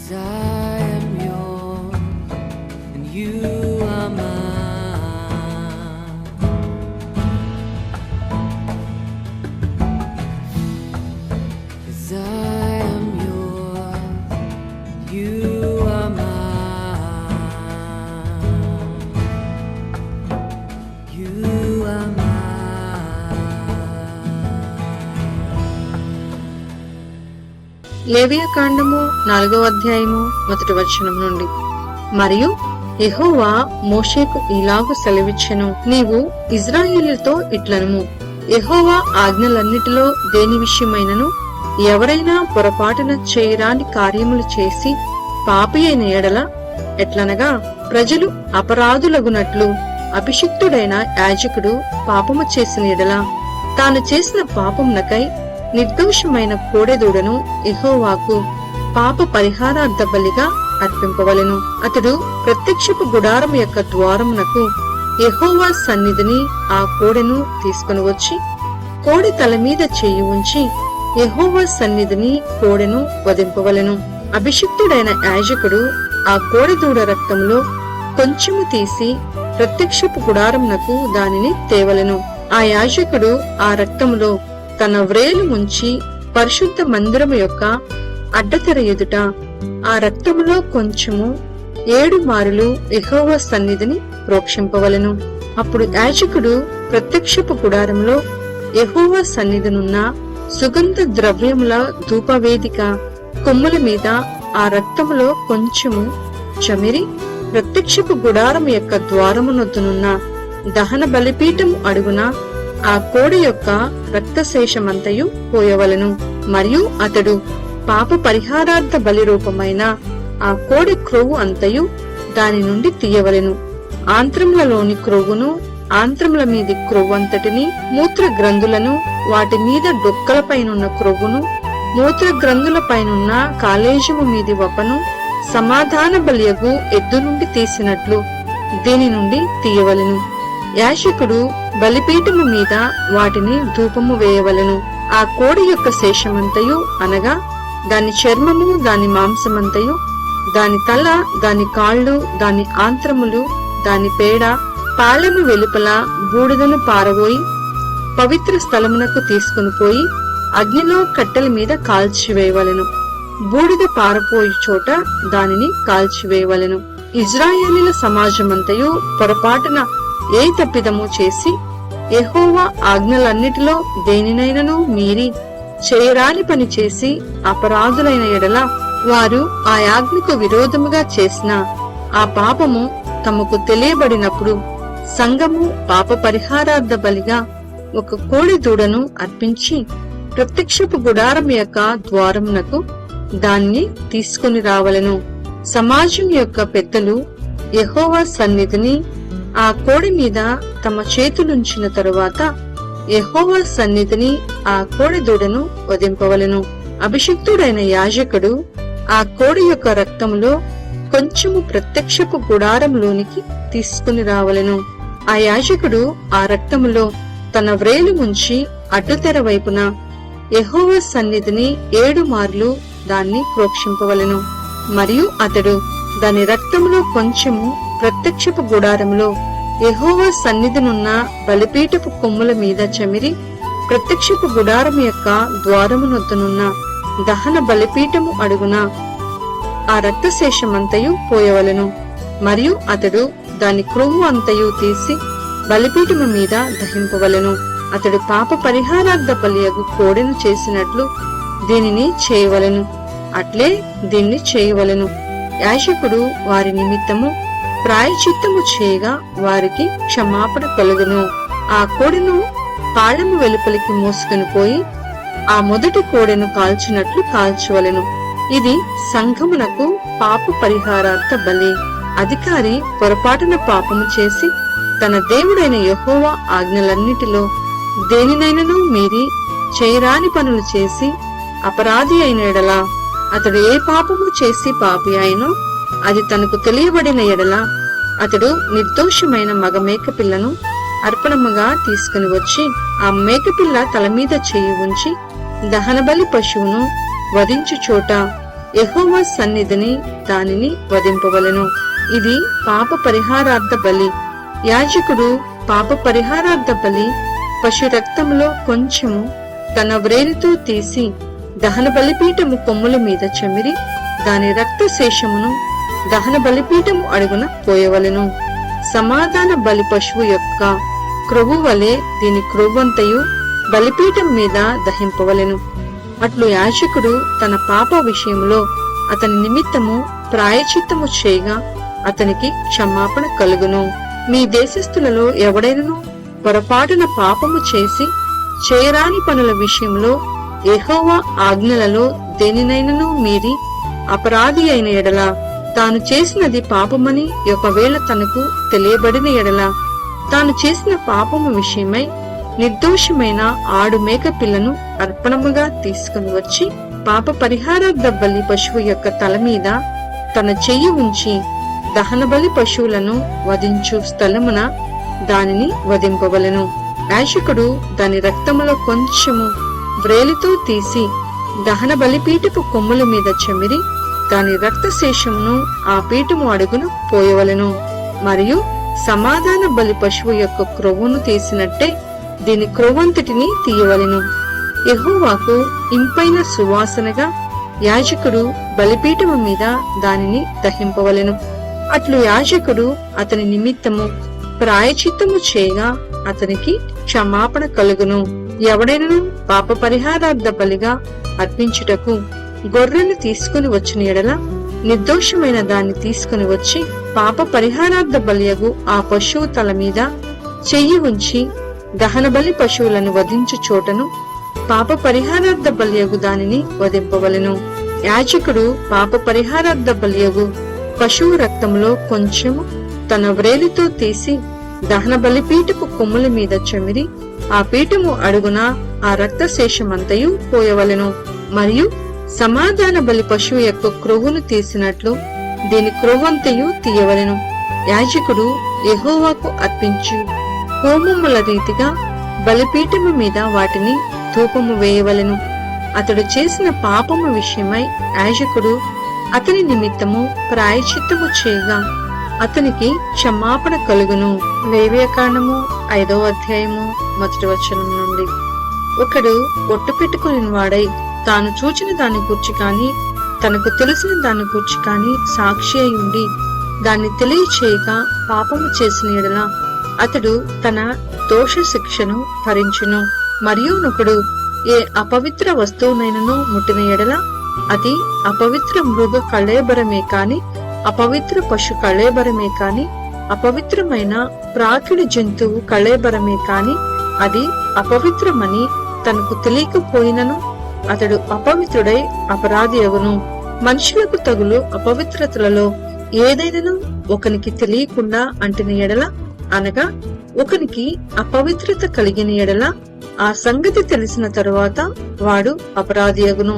'Cause I am yours and you are mine. 'Cause I am yours, you are mine. You are mine. లేవియా కాండము 4వ అధ్యాయము 1వ వచనం నుండి. మరియు యెహోవా మోషేకు ఇలాగు సెలవిచ్చెను, నీవు ఇశ్రాయేలుతో ఇట్లనుము, యెహోవా ఆజ్ఞలన్నిటిలో దేని విషయమైనను ఎవరైనా పొరపాటున చేయరాని కార్యములు చేసి పాపి అయిన ఎడల, ఎట్లనగా ప్రజలు అపరాధులగునట్లు అభిషిక్తుడైన యాజకుడు పాపము చేసిన ఎడల, తాను చేసిన పాపమునకై నిర్దోషమైన కోడెదూడను యెహోవాకు పాప పరిహారార్థ బలిగా అర్పింపవలెను. అతడు ప్రత్యక్షపు గుడారము యొక్క ద్వారమునకు యెహోవా సన్నిధిని ఆ కోడెను తీసుకుని వచ్చి, కోడె తల మీద చెయ్యి ఉంచి యెహోవా సన్నిధిని కోడెను వధింపవలెను. అభిషిక్తుడైన యాజకుడు ఆ కోడెదూడ రక్తములో కొంచెము తీసి ప్రత్యక్షపు గుడారమునకు దానిని తేవలెను. ఆ యాజకుడు ఆ రక్తములో తన వ్రేలు ముంచి పరిశుద్ధ మందిరము యొక్క అడ్డతెర ఎదుట ఆ రక్తములో కొంచెము 7 మారులు యెహోవా సన్నిధిని ప్రోక్షింపవలెను. అప్పుడు యాజకుడు ప్రత్యక్షపు గుడారంలో యెహోవా సన్నిధినున్న సుగంధ ద్రవ్యముల ధూపవేదిక కొమ్ముల మీద ఆ రక్తములో కొంచెము చమిరి ప్రత్యక్షపు గుడారం యొక్క ద్వారమునొద్దనున్న దహన బలిపీఠము అడుగున ఆ కోడి యొక్క రక్తశేషమంతయు పోయవలెను. మరియు అతడు పాప పరిహారార్థ బలి రూపమైన ఆ కోడి క్రొవ్వు అంతయు దాని నుండి తీయవలెను. ఆంత్రములలోని క్రొవ్వును, ఆంత్రముల మీది క్రొవ్వంతటిని, మూత్ర గ్రంథులను, వాటి మీద డొక్కలపైనున్న క్రొవ్వును, మూత్ర గ్రంథులపైనున్న కాలేజము మీది వపను సమాధాన బలియగు ఎద్దు నుండి తీసినట్లు దీని నుండి తీయవలెను. యాజకుడు బలిపీఠము మీద వాటిని ధూపము వేయవలెను. ఆ కోడి యొక్క శేషమంతయు అనగా దాని చర్మము, దాని మాంసమంతయు, దాని తల, దాని కాళ్ళు, దాని ఆంత్రములు, దాని పేడ, పాలెము వెలుపల బూడిదను పారబోయి పవిత్ర స్థలమునకు తీసుకుని పోయి అగ్నిలో కట్టెల మీద కాల్చివేయవలెను. బూడిద పారపోయి చోట దానిని కాల్చివేయవలెను. ఇశ్రాయేలీల సమాజమంతయు పొరపాటున ఏ తప్పిదము చేసి యెహోవా ఆజ్ఞలన్నిటిలో దేనినైనను మీరి చేయరాని పని చేసి అపరాధులైన ఎడల, వారు ఆ ఆజ్ఞకు విరోధముగా చేసిన ఆ పాపము తమకు తెలియబడినప్పుడు సంఘము పాప పరిహారార్థ బలిగా ఒక కోడి దూడను అర్పించి ప్రత్యక్షపు గుడారం యొక్క ద్వారమునకు దాన్ని తీసుకుని రావలెను. సమాజం యొక్క పెద్దలు యెహోవా సన్నిధిని ఆ కోడి మీద తమ చేతులుంచిన తరువాత యెహోవా సన్నిధిని ఆ కోడి దూడను వధింపవలెను. అభిషిక్తుడైన యాజకుడు ఆ కోడి యొక్క రక్తములో కొంచెము ప్రత్యక్షపు గుడారంలోనికి తీసుకుని రావలెను. ఆ యాజకుడు ఆ రక్తములో తన వ్రేలు ముంచి అడ్డుతెర వైపున యెహోవా సన్నిధిని 7 మార్లు దాన్ని ప్రోక్షింపవలెను. మరియు అతడు దాని రక్తములో కొంచెము ప్రత్యక్షపు గుడారములో యెహోవా సన్నిధినున్న బలిపీఠపు కొమ్ముల మీద చమిరి ప్రత్యక్షపు గుడారం యొక్క ద్వారమునొద్దనున్న దహన బలిపీఠము అడుగున ఆ రక్తశేషమంతయు పోయవలెను. మరియు అతడు దాని క్రొవ్వు అంతయు తీసి బలిపీఠము మీద దహింపవలెను. అతడు పాప పరిహారార్థ బలియగు కోడెను చేసినట్లు దీనిని చేయవలెను. అట్లే దీన్ని చేయవలెను. యాజకుడు వారి నిమిత్తము ప్రాయచిత్తము చేయగా వారికి క్షమాపణ కలుగును. ఆ కోడెను పాళెము వెలుపలికి మోసుకుని పోయి ఆ మొదటి కోడెను కాల్చినట్లు కాల్చవలెను. ఇది సంఘమునకు పాప పరిహారార్థ బలి. అధికారి పొరపాటున పాపము చేసి తన దేవుడైన యెహోవా ఆజ్ఞలన్నిటిలో దేనినైనను మీరి చేయరాని పనులు చేసి అపరాధి అయిన ఎడల, అతడు ఏ పాపము చేసి పాపి అయినో అది తనకు తెలియబడిన ఎడల, అతడు నిర్దోషమైన మగ మేకపిల్లను అర్పణముగా తీసుకుని వచ్చి ఆ మేకపిల్ల తల మీద చేయి ఉంచి దహనబలి పశువును వధించు చోట యెహోవా సన్నిధిని దానిని వధింపవలెను. ఇది పాప పరిహారార్థ బలి. యాజకుడు పాప పరిహారార్థ బలి పశు రక్తములో కొంచెము తన వ్రేలితో తీసి దహన బలిపీఠము కొమ్ముల మీద చెమిరి దాని రక్త శేషమును దహన బలిపీఠము అడుగున పోయవలెను. సమాధాన బలి పశువు యొక్క క్రొవ్వు వలె దీని క్రొవ్వంతయు బలిపీఠం మీద దహింపవలెను. అట్లు యాజకుడు తన పాప విషయంలో అతని నిమిత్తము ప్రాయచిత్తము చేయగా అతనికి క్షమాపణ కలుగును. మీ దేశస్థులలో ఎవడైనను పొరపాటున పాపము చేసి చేయరాని పనుల విషయంలో యెహోవా ఆజ్ఞలలో దేనినైనను మీరి అపరాధి అయిన ఎడల, తాను చేసినది పాపమని ఒకవేళ తనకు తెలియబడిన ఎడల, తాను చేసిన పాపము విషయమై నిర్దోషమైన ఆడు మేక పిల్లను అర్పణముగా తీసుకుని వచ్చి పాప పరిహారార్థ బలి పశువు యొక్క తల మీద తన చెయ్యి ఉంచి దహన బలి పశువులను వధించు స్థలమున దానిని వధింపవలెను. యాజకుడు దాని రక్తములో కొంచెము వ్రేలితో తీసి దహన బలిపీఠపు కొమ్ముల మీద చెమిరి దాని రక్త శేషమును ఆ పీఠము అడుగును పోయవలెను. మరియు సమాధాన బలి పశువు యొక్క క్రొవ్వును తీసినట్టే దీని క్రొవ్వంతటిని తీయవలెను. యెహోవాకు ఇంపైన సువాసనగా యాజకుడు బలిపీఠము మీద దానిని దహింపవలెను. అట్లు యాజకుడు అతని నిమిత్తము ప్రాయచిత్తము చేయగా అతనికి క్షమాపణ కలుగును. ఎవడైనను పాప పరిహారార్థ బలిగా అర్పించుటకు గొర్రెను తీసుకుని వచ్చిన ఎడల నిర్దోషమైన దాన్ని తీసుకుని వచ్చి పాప పరిహారార్థ బలియగు ఆ పశువు తల మీద చెయ్యి ఉంచి దహన బలి పశువులను వధించు చోటను పాప పరిహారార్థ బలియగు దానిని వధింపవలెను. యాజకుడు పాప పరిహారార్థ బలియగు పశువు రక్తములో కొంచెము తన వ్రేలితో తీసి దహన బలిపీఠపు కొమ్ముల మీద చెమిరి ఆ పీఠము అడుగున ఆ రక్త శేషమంతయు పోయవలెను. మరియు సమాధాన బలి పశువు యొక్క క్రొవ్వును తీసినట్లు దీని క్రొవ్వంతయు తీయవలెను. యాజకుడు యెహోవాకు అర్పించు హోమముల రీతిగా బలిపీఠము మీద వాటిని ధూపము వేయవలెను. అతడు చేసిన పాపము విషయమై యాజకుడు అతని నిమిత్తము ప్రాయచిత్తము చేయగా అతనికి క్షమాపణ కలుగును. లేవియకాండము 5వ అధ్యాయము 1వ వచనం నుండి. ఒకడు ఒట్టు పెట్టుకుని వాడై తాను చూచిన దాన్ని గూర్చి కాని తనకు తెలిసిన దాన్ని గూర్చి కాని సాక్షి అయి ఉండి దాన్ని తెలియచేయక పాపము చేసిన ఎడల అతడు తన దోష శిక్షను భరించును. మరియు నొకడు ఏ అపవిత్ర వస్తువునైనను ముట్టిన ఎడల అది అపవిత్ర మృగ కళేబరమే కాని అపవిత్ర పశు కళేబరమే కాని అపవిత్రమైన ప్రాకిడి జంతువు కళేబరమే కాని అది అపవిత్రమని తనకు తెలియకపోయినను అతడు అపవిత్రుడై అపరాధి అగును. మనుషులకు తగులు అపవిత్రతలలో ఏదైనను ఒకనికి తెలియకుండా అంటిన ఎడల, అనగా ఒకనికి అపవిత్రత కలిగిన ఎడల ఆ సంగతి తెలిసిన తరువాత వాడు అపరాధి అగును.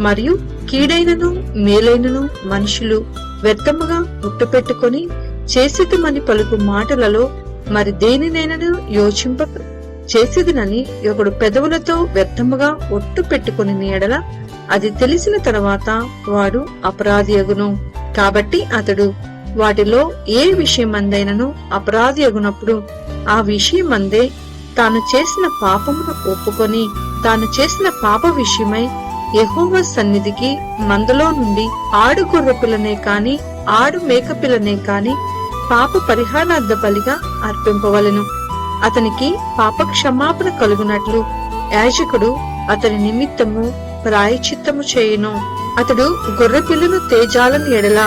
మరియు కీడైనను మేలైనను మనుషులు వ్యర్థముగా ముట్టుపెట్టుకొని చేసేదమని పలుకు మాటలలో మరి దేనినైనను యోచింపక చేసేదినని ఒకడు పెదవులతో వ్యర్థముగా ఒట్టు పెట్టుకుని ఎడల అది తెలిసిన తర్వాత వాడు అపరాధి అగును. కాబట్టి అతడు వాటిలో ఏ విషయమందైనను అపరాధి అగునప్పుడు ఆ విషయమందే తాను చేసిన పాపమును ఒప్పుకొని తాను చేసిన పాప విషయమై యెహోవా సన్నిధికి మందలో నుండి ఆడు గొర్రె పిల్లనే కాని ఆడు మేక పిల్లనే కాని పాప పరిహారార్థ బలిగా అర్పింపవలెను. అతనికి పాప క్షమాపణ కలుగునట్లు యాజకుడు అతని నిమిత్తము ప్రాయచిత్తము చేయును. అతడు గొర్రె పిల్లను తేజాలని ఎడల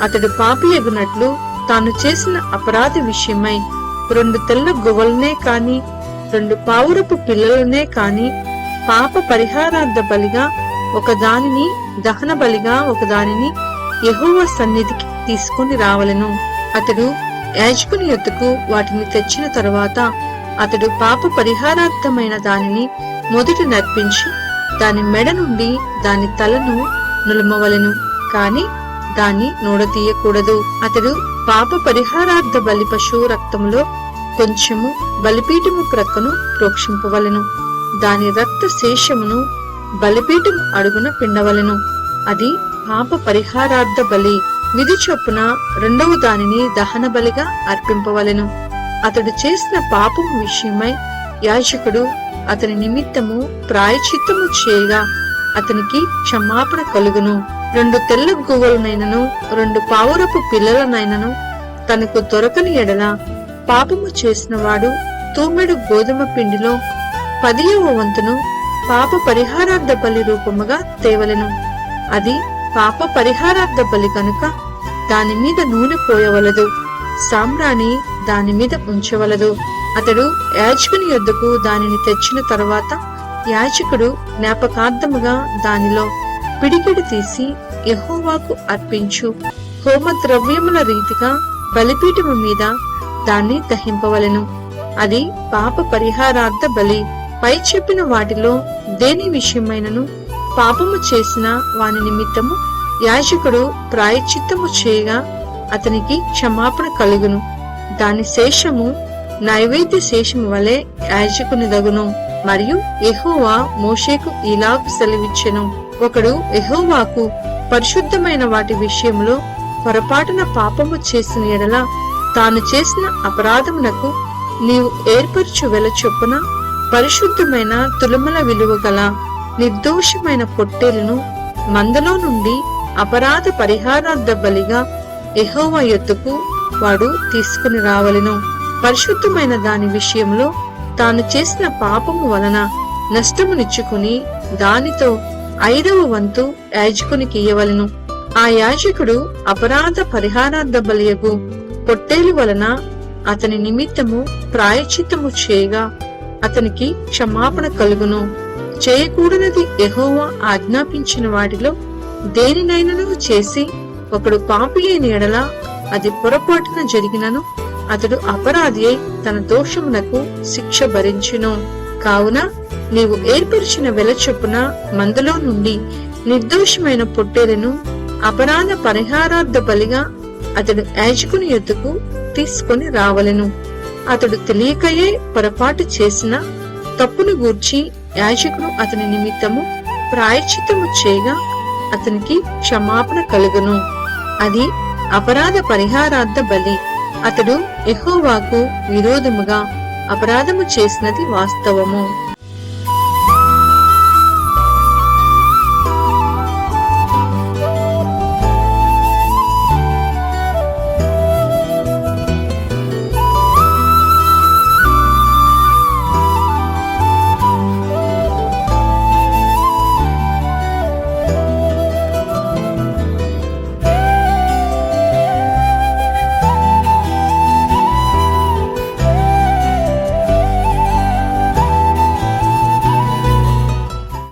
అతడు పాపి ఎగునట్లు తాను చేసిన అపరాధి విషయమై 2 తెల్ల గువ్వలనే కాని 2 పావురపు పిల్లలనే కాని పాప పరిహారార్థ బలిగా ఒకదానిని దహన బలిగా ఒకదానిని యెహోవా సన్నిధికి తీసుకుని రావలెను. అతడు యాజకుని యొద్దకు వాటిని తెచ్చిన తరువాత అతడు పాప పరిహారార్థమైన దానిని మొదట నర్పించి దాని మెడ నుండి దాని తలను నులమవలెను, కాని దాన్ని నూడతీయకూడదు. అతడు పాప పరిహారార్థ బలి పశువు రక్తములో కొంచెము బలిపీఠము ప్రక్కను ప్రోక్షింపవలెను. దాని రక్త శేషమును బలిపీఠం అడుగున పిండవలెను. అది పాప పరిహారార్థ బలి. విధి చొప్పున రెండవ దానిని దహన బలిగా అర్పింపవలెను. అతడు చేసిన పాపము విషయమై యాజకుడు అతని నిమిత్తము ప్రాయశ్చిత్తము చేయగా అతనికి క్షమాపణ కలుగును. 2 తెల్ల గువ్వలనైనను 2 పావురపు పిల్లలనైనను తనకు దొరకని ఎడల పాపము చేసిన వాడు తూమెడు గోధుమ పిండిలో 10వ వంతును పాప పరిహారార్థ బలి రూపముగా తేవలెను. అది పాప పరిహారార్థ బలి కనుక దాని మీద నూనె పోయవలదు, సాంబ్రాణి దాని మీద ఉంచవలదు. అతడు యాజకుని యొద్దకు దానిని తెచ్చిన తరువాత యాజకుడు జ్ఞాపకార్థముగా దానిలో పిడికిడి తీసి యెహోవాకు అర్పించు హోమ ద్రవ్యముల రీతిగా బలిపీఠము మీద దాన్ని దహింపవలెను. అది పాప పరిహారార్థ బలి. పై చెప్పిన వాటిలో దేని విషయమైనను పాపము చేసిన వాని నిమిత్తము యాజకుడు ప్రాయశ్చిత్తము చేయగా అతనికి క్షమాపణ కలుగును. దాని శేషము నైవేద్య శేషము వలె యాజకునిదగును. మరియు యెహోవా మోషేకు ఇలాగు సెలవిచ్చెను, ఒకడు యెహోవాకు పరిశుద్ధమైన వాటి విషయంలో పొరపాటున పాపము చేసిన ఎడల తాను చేసిన అపరాధమునకు నీవు ఏర్పరచు వెల చొప్పున పరిశుద్ధమైన తులముల విలువ గల నిర్దోషమైన పొట్టేలును మందలో నుండి అపరాధ పరిహారార్థ బలిగా యెహోవా యొద్దకు వాడు తీసుకుని రావలెను. పరిశుద్ధమైన దాని విషయంలో తాను చేసిన పాపము వలన నష్టమునిచ్చుకుని దానితో 5వ వంతు యాజకునికి ఇయ్యవలెను. ఆ యాజకుడు అపరాధ పరిహారార్థ బలియగు పొట్టేలు వలన అతని నిమిత్తము ప్రాయశ్చిత్తము చేయగా అతనికి క్షమాపణ కలుగును. చేయకూడనిది యెహోవా ఆజ్ఞాపించిన వాటిలో దేనినైనను చేసి ఒకడు పాపి అయిన ఎడల అది పొరపాటున జరిగినను అతడు అపరాధి అయి తన దోషమునకు శిక్ష భరించును. కావున నీవు ఏర్పరిచిన వెల చొప్పున మందలో నుండి నిర్దోషమైన పొట్టేలను అపరాధ పరిహారార్థ బలిగా అతడు యాజకుని యొద్దకు తీసుకొని రావలెను. అతడు తెలియకయే పొరపాటు చేసిన తప్పును గూర్చి యాజకుడు అతని నిమిత్తము ప్రాయశ్చిత్తము చేయగా అతనికి క్షమాపణ కలుగును. అది అపరాధ పరిహారార్థ బలి. అతడు యెహోవాకు విరోధముగా అపరాధము చేసినది వాస్తవము.